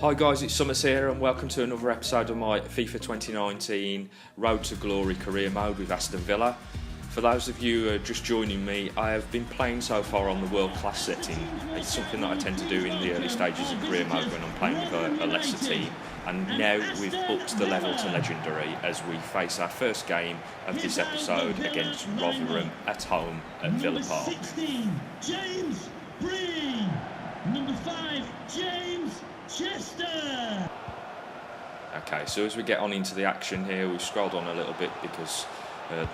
Hi guys, it's Summers here and welcome to another episode of my FIFA 2019 Road to Glory career mode with Aston Villa. For those of you who are just joining me, I have been playing so far on the world class setting. It's something that I tend to do in the early stages of career mode when I'm playing with a lesser team. And now we've upped the level to legendary as we face our first game of this episode against Rotherham at home at Villa Park. Number 16, James Breen. Number 5, James Chester. Okay, so as we get on into the action here, we've scrolled on a little bit because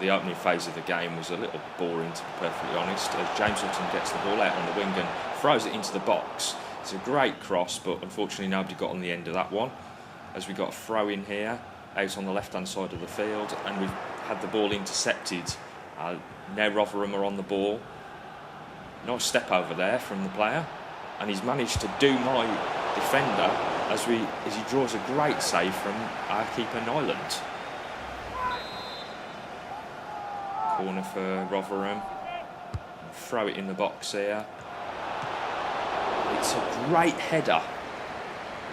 the opening phase of the game was a little boring, to be perfectly honest, as James Hutton gets the ball out on the wing and throws it into the box. It's a great cross, but unfortunately nobody got on the end of that one, as we got a throw in here out on the left hand side of the field, and we've had the ball intercepted. Now Rotherham are on the ball. Nice step over there from the player, and he's managed to do my defender as he draws a great save from our keeper Nyland. Corner for Rotherham. Throw it in the box here. It's a great header.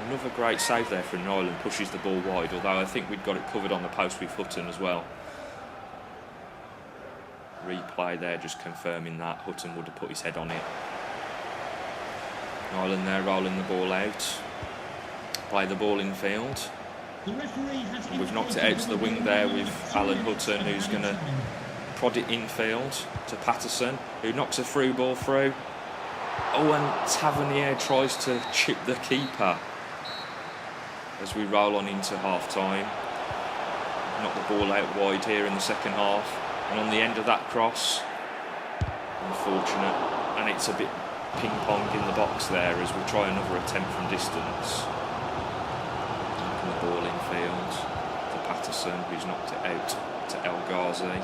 Another great save there from Nyland, pushes the ball wide, although I think we'd got it covered on the post with Hutton as well. Replay there just confirming that Hutton would have put his head on it. Nyland there rolling the ball out. Play the ball in field. And we've knocked it out to the wing there with Alan Hutton, who's going to prod it infield to Patterson, who knocks a through ball through. Oh, and Tavernier tries to chip the keeper as we roll on into half-time. Knock the ball out wide here in the second half, and on the end of that cross, unfortunate, and it's a bit ping-pong in the box there as we try another attempt from distance. Knocking the ball in field to Patterson, who's knocked it out to El Ghazi.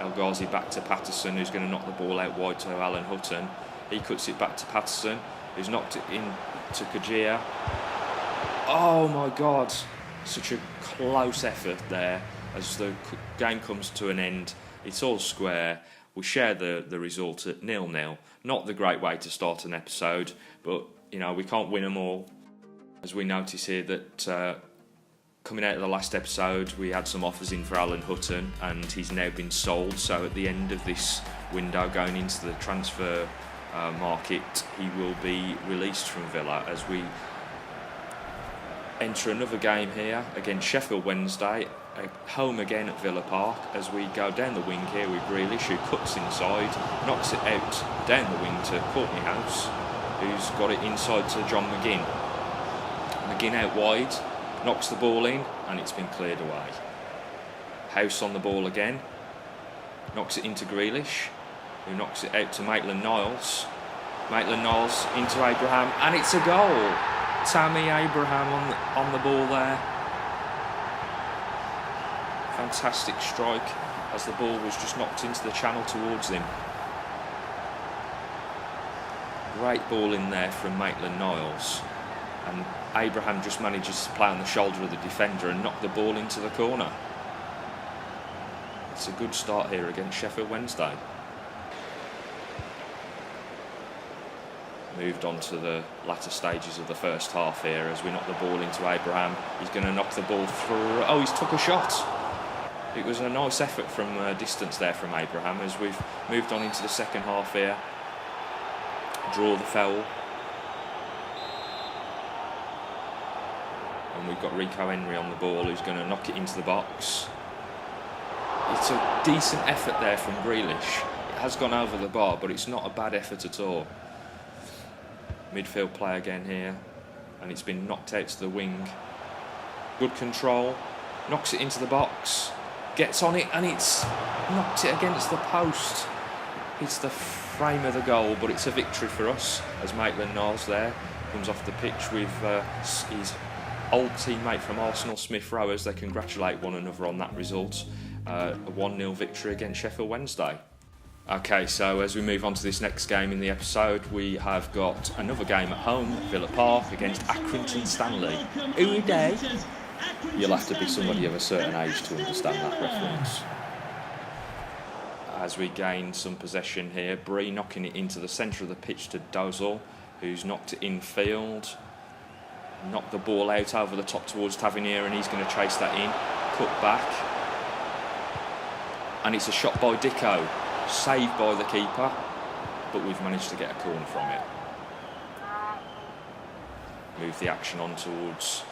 El Ghazi back to Patterson, who's going to knock the ball out wide to Alan Hutton. He cuts it back to Patterson, who's knocked it in to Kajia. Oh my God, such a close effort there as the game comes to an end. It's all square. We share the result at 0-0. Not the great way to start an episode, but you know, we can't win them all. As we notice here that coming out of the last episode, we had some offers in for Alan Hutton, and he's now been sold. So at the end of this window, going into the transfer market, he will be released from Villa as we enter another game here against Sheffield Wednesday, home again at Villa Park, as we go down the wing here with Grealish, who cuts inside, knocks it out down the wing to Courtney House, who's got it inside to John McGinn. McGinn out wide, knocks the ball in, and it's been cleared away. House on the ball again, knocks it into Grealish, who knocks it out to Maitland-Niles. Maitland-Niles into Abraham, and it's a goal. Tammy Abraham on the ball there. Fantastic strike as the ball was just knocked into the channel towards him. Great ball in there from Maitland-Niles, and Abraham just manages to play on the shoulder of the defender and knock the ball into the corner. It's a good start here against Sheffield Wednesday. Moved on to the latter stages of the first half here as we knock the ball into Abraham. He's going to knock the ball through. Oh, he's took a shot. It was a nice effort from distance there from Abraham as we've moved on into the second half here. Draw the foul. And we've got Rico Henry on the ball, who's going to knock it into the box. It's a decent effort there from Grealish. It has gone over the bar, but it's not a bad effort at all. Midfield play again here, and it's been knocked out to the wing. Good control, knocks it into the box, gets on it, and it's knocked it against the post. It's the frame of the goal, but it's a victory for us as Maitland-Niles there comes off the pitch with his old teammate from Arsenal, Smith Rowe, as they congratulate one another on that result. A 1-0 victory against Sheffield Wednesday. Okay, so as we move on to this next game in the episode, we have got another game at home at Villa Park against Accrington Stanley. Who are they? You'll have to be somebody of a certain age to understand that reference. As we gain some possession here, Bree knocking it into the centre of the pitch to Dozell, who's knocked it in field. Knock the ball out over the top towards Tavernier, and he's going to chase that in. Cut back. And it's a shot by Dicko. Saved by the keeper. But we've managed to get a corner from it. Move the action on towards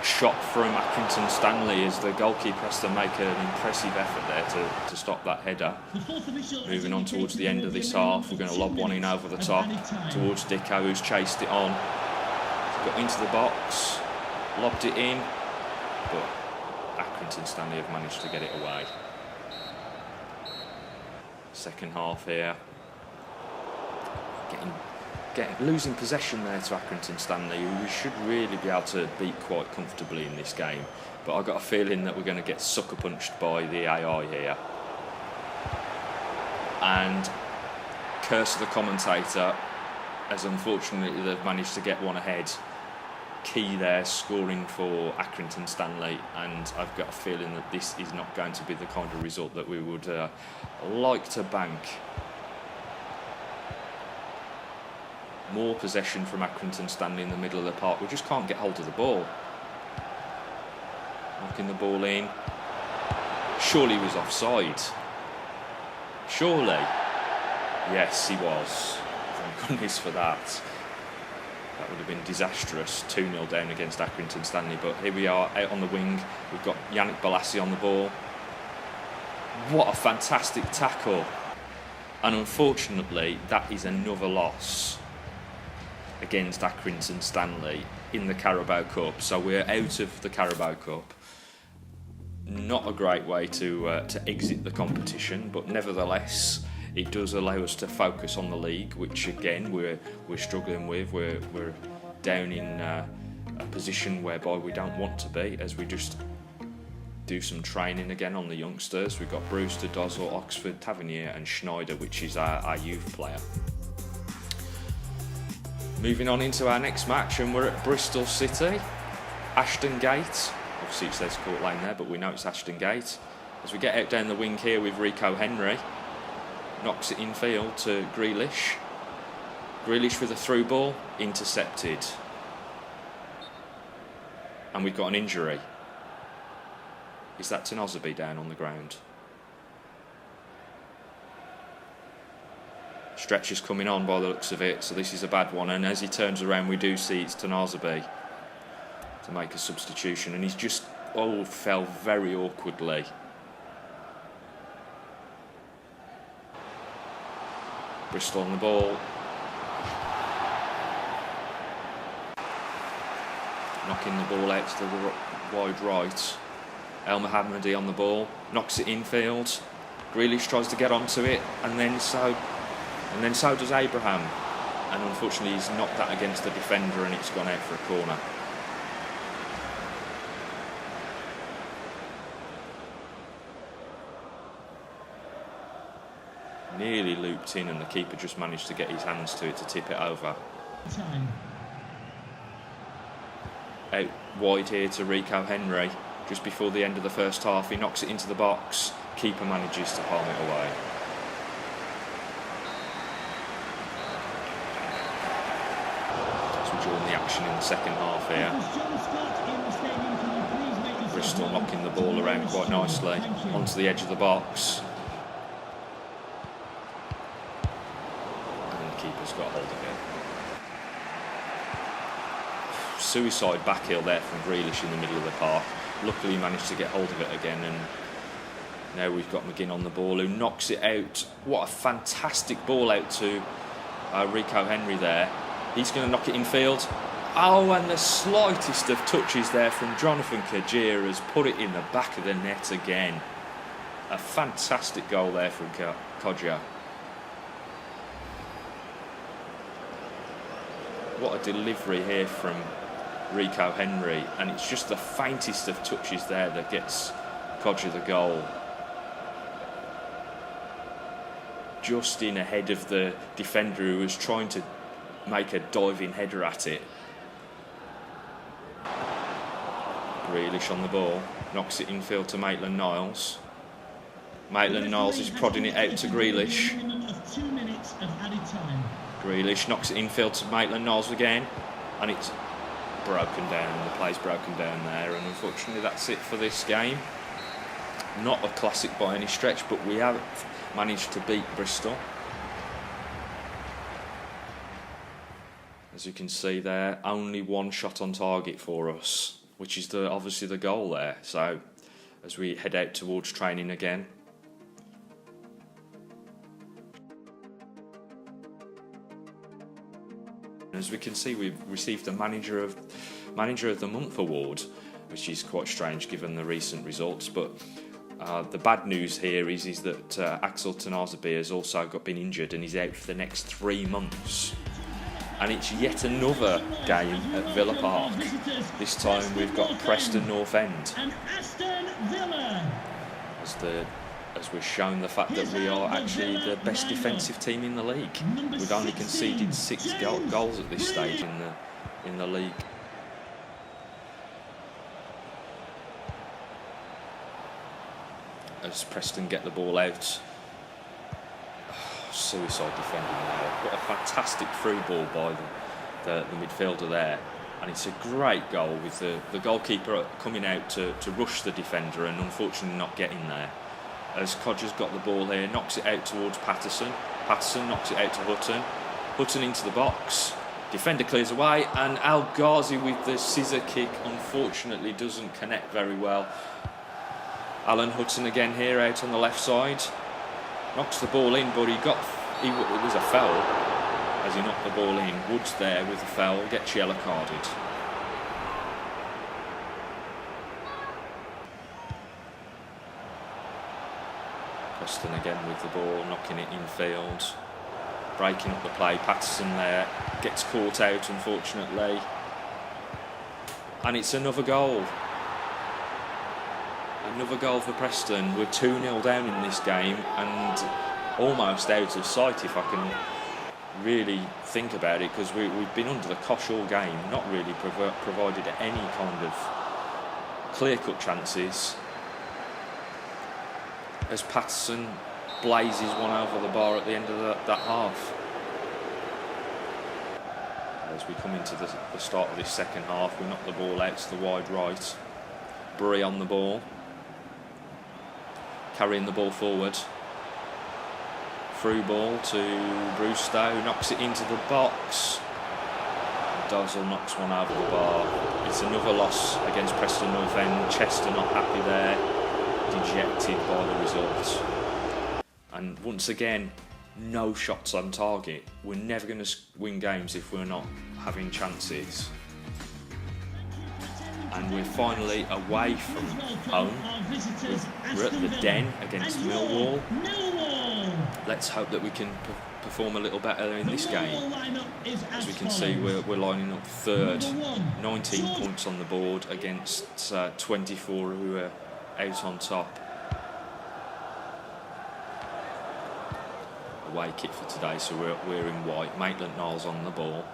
a shot from Accrington Stanley as the goalkeeper has to make an impressive effort there to stop that header. Moving on towards the end of this half, we're going to lob one in over the top towards Dicko, who's chased it on. Got into the box, lobbed it in, but Accrington Stanley have managed to get it away. Second half here. Losing possession there to Accrington Stanley, who we should really be able to beat quite comfortably in this game. But I've got a feeling that we're going to get sucker punched by the AI here. And curse of the commentator, as unfortunately they've managed to get one ahead. Key there, scoring for Accrington Stanley, and I've got a feeling that this is not going to be the kind of result that we would like to bank. More possession from Accrington Stanley in the middle of the park. We just can't get hold of the ball. Knocking the ball in. Surely he was offside. Surely. Yes, he was. Thank goodness for that. That would have been disastrous. 2-0 down against Accrington Stanley. But here we are, out on the wing. We've got Yannick Balassi on the ball. What a fantastic tackle. And unfortunately, that is another loss against Accrington Stanley in the Carabao Cup. So we're out of the Carabao Cup. Not a great way to exit the competition, but nevertheless, it does allow us to focus on the league, which again we're struggling with. We're down in a position whereby we don't want to be, as we just do some training again on the youngsters. We've got Brewster, Dozzle, Oxford, Tavernier and Schneider, which is our youth player. Moving on into our next match, and we're at Bristol City, Aston Gate. Obviously it says Court Lane there, but we know it's Aston Gate. As we get out down the wing here with Rico Henry, knocks it infield to Grealish. Grealish with a through ball, intercepted. And we've got an injury. Is that Tanozabi down on the ground? Stretcher's coming on by the looks of it, so this is a bad one. And as he turns around, we do see it's Tanozabi to make a substitution, and he's just fell very awkwardly. Bristol on the ball. Knocking the ball out to the wide right. El Mohammadi on the ball, knocks it infield. Grealish tries to get onto it, and then so does Abraham. And unfortunately he's knocked that against the defender and it's gone out for a corner. Nearly looped in, and the keeper just managed to get his hands to it to tip it over. Out wide here to Rico Henry. Just before the end of the first half, he knocks it into the box. Keeper manages to palm it away. So we're joining the action in the second half here. Bristol knocking the ball around quite nicely onto the edge of the box. And the keeper's got hold of it. Suicide back heel there from Grealish in the middle of the park. Luckily he managed to get hold of it again, and now we've got McGinn on the ball, who knocks it out. What a fantastic ball out to Rico Henry there. He's going to knock it infield. Oh, and the slightest of touches there from Jonathan Kajir has put it in the back of the net again. A fantastic goal there from Kodja. What a delivery here from Rico Henry, and it's just the faintest of touches there that gets Kodja the goal. Just in ahead of the defender who was trying to make a diving header at it. Grealish on the ball, knocks it infield to Maitland-Niles. Maitland-Niles is prodding it out to Grealish. Grealish knocks it infield to Maitland-Niles again, and it's broken down, the play's broken down there, and unfortunately that's it for this game. Not a classic by any stretch, but we have managed to beat Bristol. As you can see there, only one shot on target for us, which is obviously the goal there. So as we head out towards training again. As we can see, we've received the Manager of the Month award, which is quite strange given the recent results. But the bad news here is that Axel Tanazabi has also been injured and he's out for the next 3 months. And it's yet another game at Villa Park. This time we've got Preston North End. And Aston Villa. As we're shown the fact that we are actually the best defensive team in the league. We've only conceded 6 goals at this stage in the league. As Preston get the ball out. Suicide defending there. What a fantastic through ball by the midfielder there, and it's a great goal with the goalkeeper coming out to rush the defender and unfortunately not getting there. As Codger's got the ball here, knocks it out towards Patterson. Patterson knocks it out to Hutton. Hutton into the box. Defender clears away, and Al Ghazi with the scissor kick unfortunately doesn't connect very well. Alan Hutton again here out on the left side. Knocks the ball in, but it was a foul as he knocked the ball in. Woods there with the foul, gets yellow carded. Preston again with the ball, knocking it infield. Breaking up the play, Patterson there, gets caught out unfortunately. And it's another goal. Another goal for Preston. We're 2-0 down in this game and almost out of sight if I can really think about it, because we've been under the cosh all game, not really provided any kind of clear-cut chances. As Patterson blazes one over the bar at the end of that half. As we come into the start of this second half, we knock the ball out to the wide right. Bury on the ball. Carrying the ball forward. Through ball to Brewster, who knocks it into the box. Dozzle knocks one over the bar. It's another loss against Preston North End. Chester not happy there, dejected by the result. And once again, no shots on target. We're never going to win games if we're not having chances. And we're finally away from home. We're at the Den against Millwall. Let's hope that we can perform a little better in this game. As we can see, we're lining up third, 19 points on the board against 24 who are out on top. Away kit for today, so we're in white. Maitland-Niles on the ball.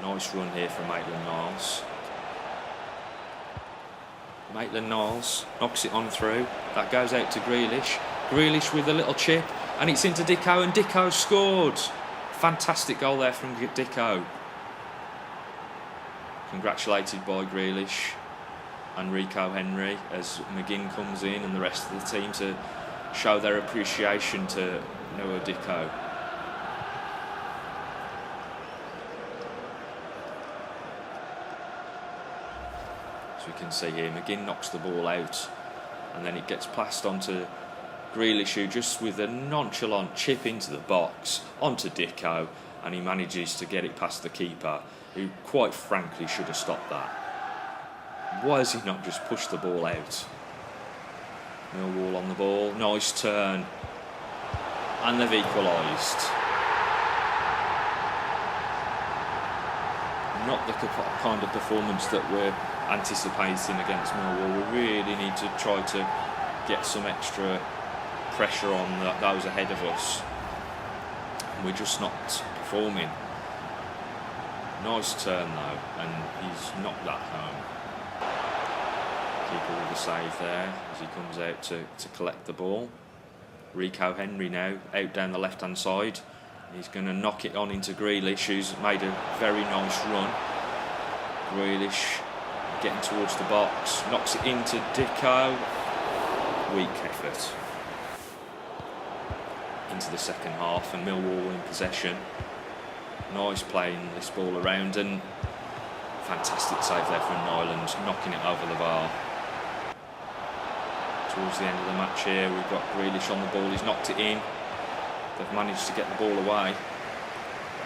Nice run here from Maitland-Niles. Maitland-Niles knocks it on through. That goes out to Grealish. Grealish with a little chip, and it's into Dicko, and Dicko scored. Fantastic goal there from Dicko. Congratulated by Grealish and Rico Henry as McGinn comes in and the rest of the team to show their appreciation to Noah Dicko. As we can see here, McGinn knocks the ball out and then it gets passed on to Grealish, who just with a nonchalant chip into the box onto Dicko, and he manages to get it past the keeper, who quite frankly should have stopped that. Why has he not just pushed the ball out? Millwall on the ball, nice turn, and they've equalised. Not the kind of performance that we're anticipating against Millwall. We really need to try to get some extra pressure on those ahead of us. We're just not performing. Nice turn though, and he's knocked that home. Keeper with a save there as he comes out to collect the ball. Rico Henry now out down the left hand side. He's going to knock it on into Grealish, who's made a very nice run. Grealish getting towards the box, knocks it into Dicko. Weak effort. Into the second half, and Millwall in possession. Nice playing this ball around, and fantastic save there from Nyland, knocking it over the bar. Towards the end of the match here, we've got Grealish on the ball, he's knocked it in. They've managed to get the ball away.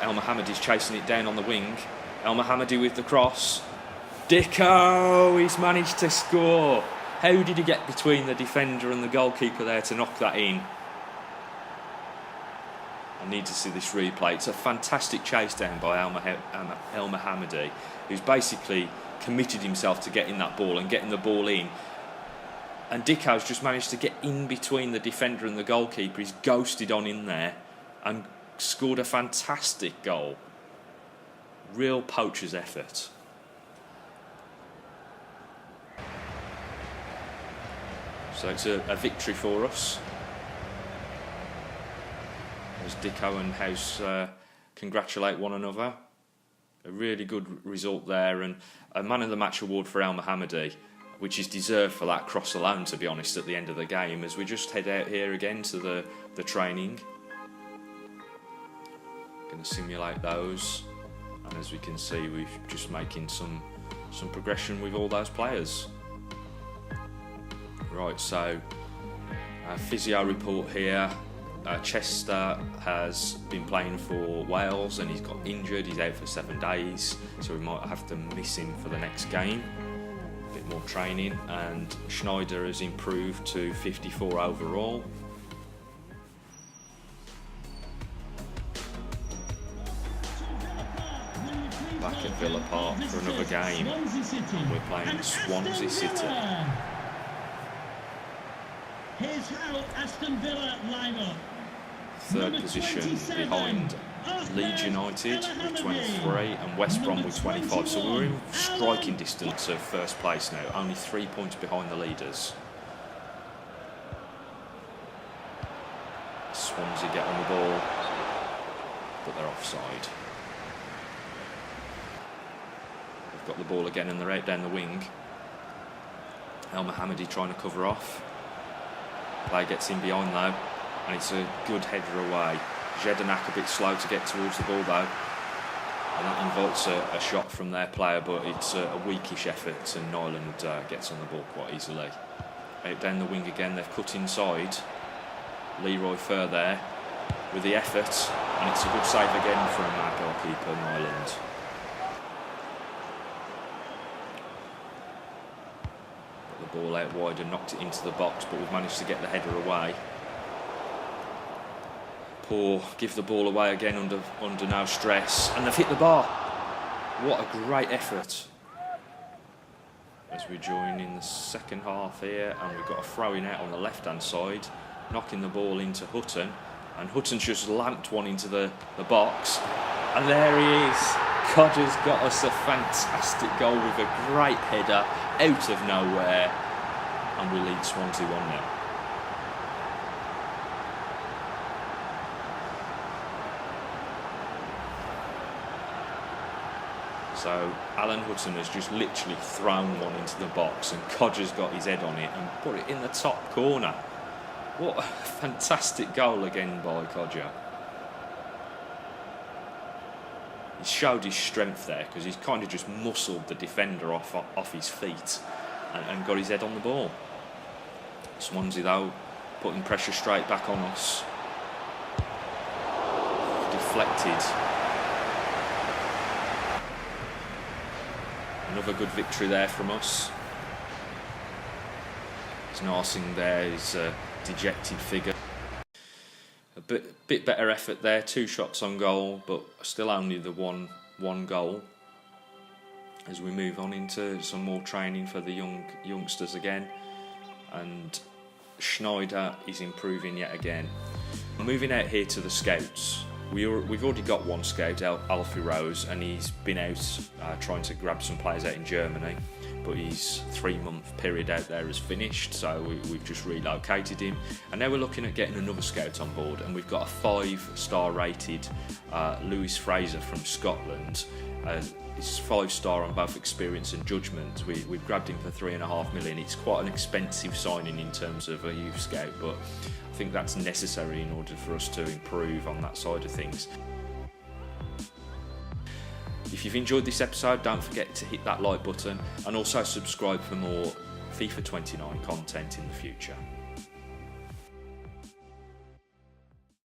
El Mohammadi's chasing it down on the wing. El Mohammadi with the cross. Dicko, he's managed to score. How did he get between the defender and the goalkeeper there to knock that in? I need to see this replay. It's a fantastic chase down by El Mohammadi, who's basically committed himself to getting that ball and getting the ball in. And Dicko's just managed to get in between the defender and the goalkeeper. He's ghosted on in there and scored a fantastic goal. Real poacher's effort. So it's a victory for us, as Dicko and House congratulate one another. A really good result there, and a Man of the Match award for El Mohammadi, which is deserved for that cross alone, to be honest, at the end of the game, as we just head out here again to the training. Going to simulate those, and as we can see, we're just making some progression with all those players. Right, so physio report here. Chester has been playing for Wales and he's got injured. He's out for 7 days, so we might have to miss him for the next game. A bit more training, and Schneider has improved to 54 overall. Back at Villa Park for another game. We're playing Swansea City. Here's how Aston Villa line up. Third position behind Leeds United with 23 and West Brom with 25. So we're in striking distance of first place now, only 3 points behind the leaders. Swansea get on the ball, but they're offside. They've got the ball again and they're out down the wing. El Mohammadi trying to cover off. Play gets in behind though, and it's a good header away. Jedinak a bit slow to get towards the ball though, and that invites a shot from their player, but it's a weakish effort, and Nyland gets on the ball quite easily. Out down the wing again, they've cut inside. Leroy Fer there with the effort, and it's a good save again from our goalkeeper Nyland. The ball out wide and knocked it into the box, but we've managed to get the header away. Poor give the ball away again under no stress, and they've hit the bar. What a great effort. As we join in the second half here, and we've got a throw-in out on the left-hand side, knocking the ball into Hutton, and Hutton's just lamped one into the box, and there he is. Codger's got us a fantastic goal with a great header out of nowhere, and we lead Swansea 1-0. So Alan Hutton has just literally thrown one into the box, and Codger's got his head on it and put it in the top corner. What a fantastic goal again by Codger. He showed his strength there, because he's kind of just muscled the defender off his feet and got his head on the ball. Swansea though, putting pressure straight back on us. Deflected. Another good victory there from us. As Narsing there is a dejected figure. A bit better effort there, 2 shots on goal, but still only the one goal. As we move on into some more training for the youngsters again, and Schneider is improving yet again. Moving out here to the scouts. We've already got one scout, Alfie Rose, and he's been out trying to grab some players out in Germany. but his 3-month period out there has finished, so we've just relocated him, and now we're looking at getting another scout on board, and we've got a 5-star rated Lewis Fraser from Scotland. It's 5-star on both experience and judgment. We've grabbed him for $3.5 million. It's quite an expensive signing in terms of a youth scout, but I think that's necessary in order for us to improve on that side of things. If you've enjoyed this episode, don't forget to hit that like button and also subscribe for more FIFA 29 content in the future.